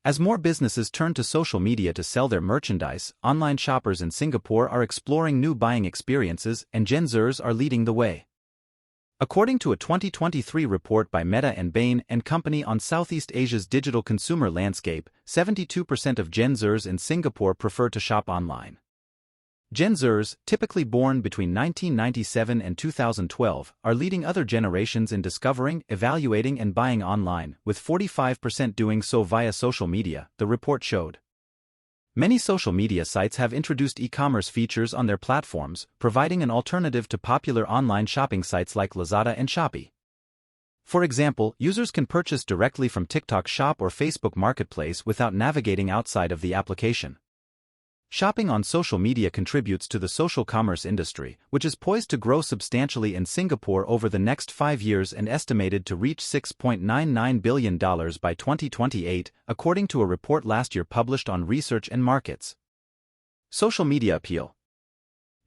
As more businesses turn to social media to sell their merchandise, online shoppers in Singapore are exploring new buying experiences, and Gen Zers are leading the way. According to a 2023 report by Meta and Bain Company on Southeast Asia's digital consumer landscape, 72% of Gen Zers in Singapore prefer to shop online. Gen Zers, typically born between 1997 and 2012, are leading other generations in discovering, evaluating and buying online, with 45% doing so via social media, the report showed. Many social media sites have introduced e-commerce features on their platforms, providing an alternative to popular online shopping sites like Lazada and Shopee. For example, users can purchase directly from TikTok Shop or Facebook Marketplace without navigating outside of the application. Shopping on social media contributes to the social commerce industry, which is poised to grow substantially in Singapore over the next 5 years and estimated to reach $6.99 billion by 2028, according to a report last year published on Research and Markets. Social media appeal.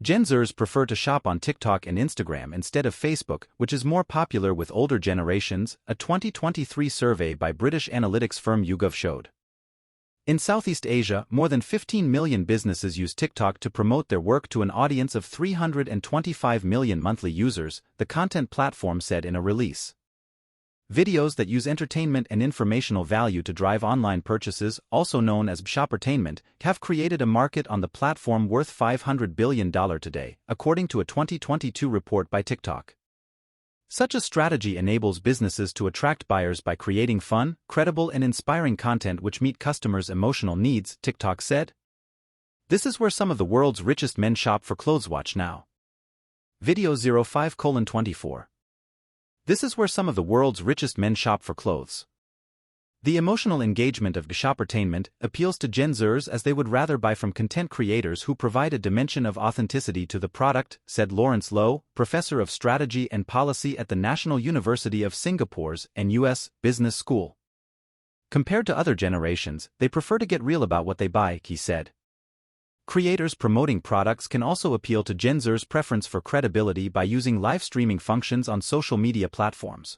Gen Zers prefer to shop on TikTok and Instagram instead of Facebook, which is more popular with older generations, a 2023 survey by British analytics firm YouGov showed. In Southeast Asia, more than 15 million businesses use TikTok to promote their work to an audience of 325 million monthly users, the content platform said in a release. Videos that use entertainment and informational value to drive online purchases, also known as shoppertainment, have created a market on the platform worth $500 billion today, according to a 2022 report by TikTok. Such a strategy enables businesses to attract buyers by creating fun, credible and inspiring content which meet customers' emotional needs, TikTok said. This is where some of the world's richest men shop for clothes. Watch now. Video 05:24. This is where some of the world's richest men shop for clothes. The emotional engagement of shoppertainment appeals to Gen Zers as they would rather buy from content creators who provide a dimension of authenticity to the product, said Lawrence Lowe, professor of strategy and policy at the National University of Singapore's NUS Business School. Compared to other generations, they prefer to get real about what they buy, he said. Creators promoting products can also appeal to Gen Zers' preference for credibility by using live streaming functions on social media platforms.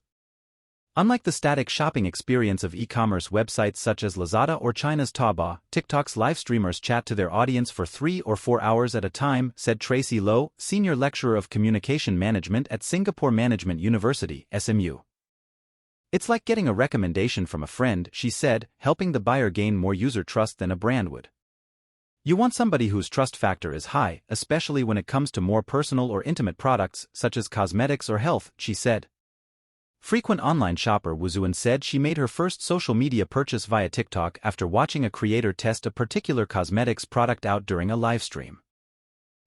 Unlike the static shopping experience of e-commerce websites such as Lazada or China's Taobao, TikTok's live streamers chat to their audience for 3 or 4 hours at a time, said Tracy Lowe, senior lecturer of communication management at Singapore Management University, SMU. It's like getting a recommendation from a friend, she said, helping the buyer gain more user trust than a brand would. You want somebody whose trust factor is high, especially when it comes to more personal or intimate products, such as cosmetics or health, she said. Frequent online shopper Wu Zuan said she made her first social media purchase via TikTok after watching a creator test a particular cosmetics product out during a live stream.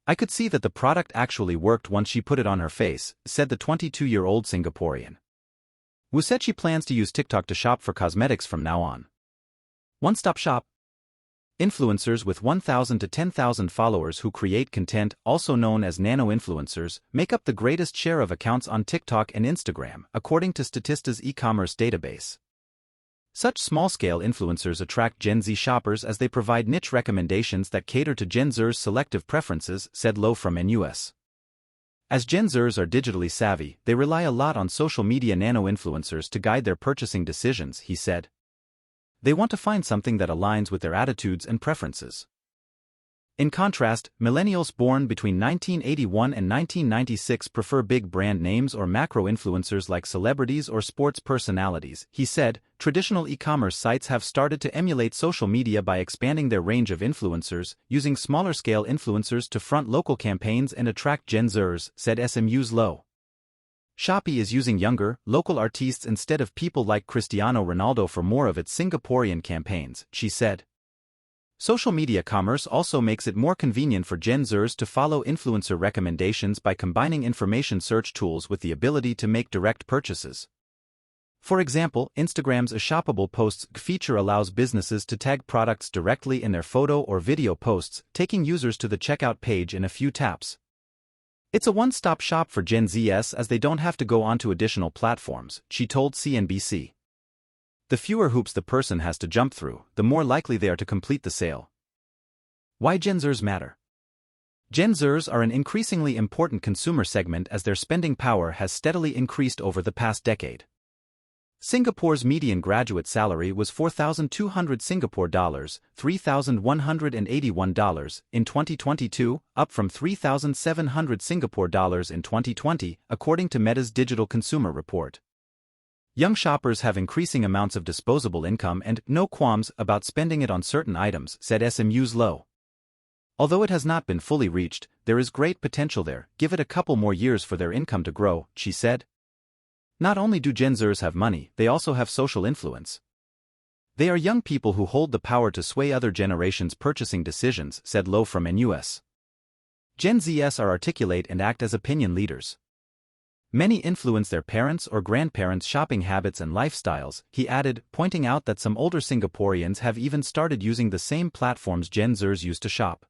I could see that the product actually worked once she put it on her face, said the 22-year-old Singaporean. Wu said she plans to use TikTok to shop for cosmetics from now on. One-stop shop. Influencers with 1,000 to 10,000 followers who create content, also known as nano-influencers, make up the greatest share of accounts on TikTok and Instagram, according to Statista's e-commerce database. Such small-scale influencers attract Gen Z shoppers as they provide niche recommendations that cater to Gen Zers' selective preferences, said Lowe from NUS. As Gen Zers are digitally savvy, they rely a lot on social media nano-influencers to guide their purchasing decisions, he said. They want to find something that aligns with their attitudes and preferences. In contrast, millennials born between 1981 and 1996 prefer big brand names or macro-influencers like celebrities or sports personalities, he said. Traditional e-commerce sites have started to emulate social media by expanding their range of influencers, using smaller-scale influencers to front local campaigns and attract Gen Zers, said SMU's Lowe. Shopee is using younger, local artists instead of people like Cristiano Ronaldo for more of its Singaporean campaigns, she said. Social media commerce also makes it more convenient for Gen Zers to follow influencer recommendations by combining information search tools with the ability to make direct purchases. For example, Instagram's A Shoppable Posts feature allows businesses to tag products directly in their photo or video posts, taking users to the checkout page in a few taps. It's a one-stop shop for Gen Zs as they don't have to go onto additional platforms, she told CNBC. The fewer hoops the person has to jump through, the more likely they are to complete the sale. Why Gen Zers matter? Gen Zers are an increasingly important consumer segment as their spending power has steadily increased over the past decade. Singapore's median graduate salary was 4,200 Singapore dollars, $3,181 in 2022, up from 3,700 Singapore dollars in 2020, according to Meta's digital consumer report. Young shoppers have increasing amounts of disposable income and no qualms about spending it on certain items, said SMU's Low. Although it has not been fully reached, there is great potential there. Give it a couple more years for their income to grow, she said. Not only do Gen Zers have money, they also have social influence. They are young people who hold the power to sway other generations' purchasing decisions, said Low from NUS. Gen Zs are articulate and act as opinion leaders. Many influence their parents' or grandparents' shopping habits and lifestyles, he added, pointing out that some older Singaporeans have even started using the same platforms Gen Zers used to shop.